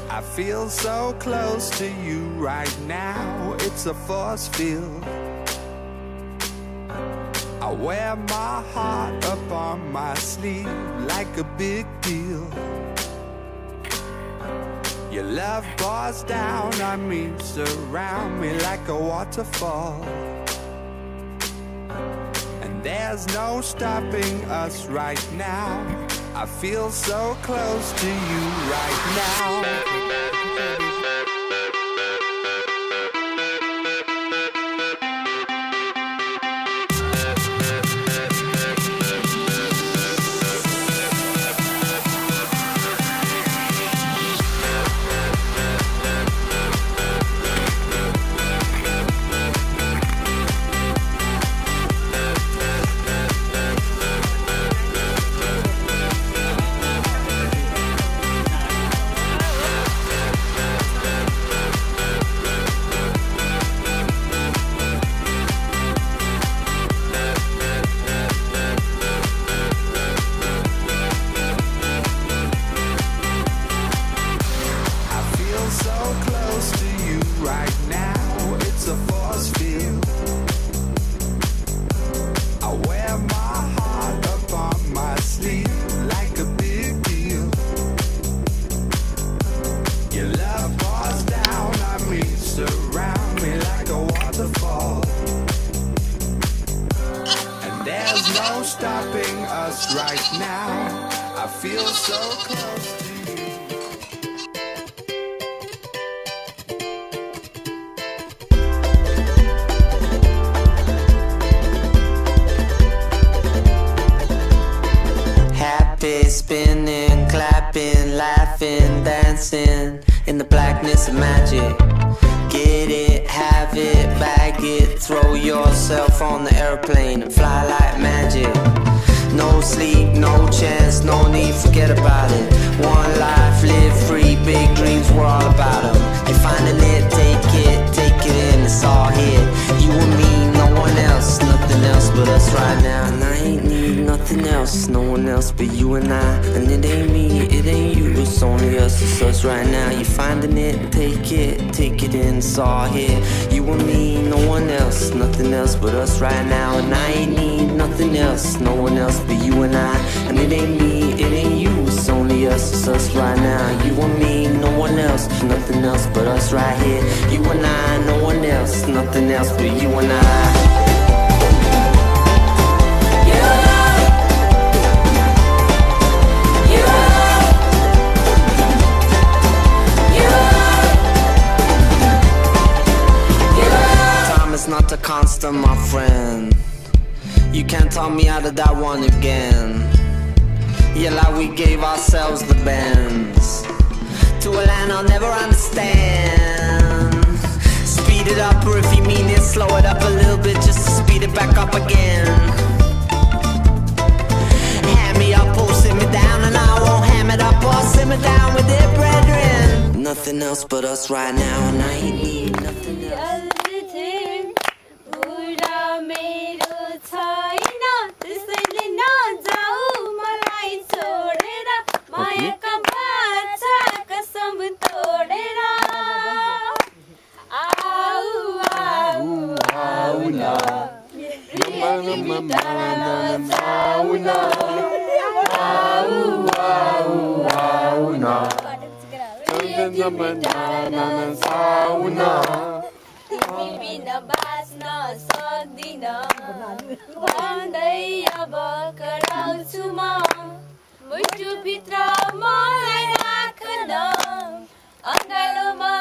I feel so close to you right now, it's a force field. I wear my heart up on my sleeve like a big deal. Your love pours down on me, surround me like a waterfall. And there's no stopping us right now. I feel so close to you right now. Stopping us right now. I feel so close to you. Happy, spinning, clapping, laughing, dancing in the blackness of magic. Get it, have it, bag it, throw yourself on the airplane and fly like magic. No sleep, no chance, no need, forget about it. One life, live free, big dreams, we're all about them. You're finding it, take it in, it's all here. You and me, no one else, nothing else but us right now. And I ain't need nothing else, no one else but you and I. And it ain't me, it ain't you, it's only us, it's us right now. You're finding it, take it in, it's all here. You and me, no one else, nothing else but us right now. And I ain't need nothing else, no one else but you and I. And it ain't me, it ain't you, it's only us, it's us right now. You and me, no one else, nothing else but us right here. You and I, no one else, nothing else but you and I. It's not a constant, my friend. You can't talk me out of that one again. Yeah, like we gave ourselves the bends to a land I'll never understand. Speed it up, or if you mean it, slow it up a little bit just to speed it back up again. Hand me up or sit me down, and I won't ham it up or simmer down with it, brethren. Nothing else but us right now, and I ain't need nothing else. Muitu भित्र मलाई राख्न अँगालोमा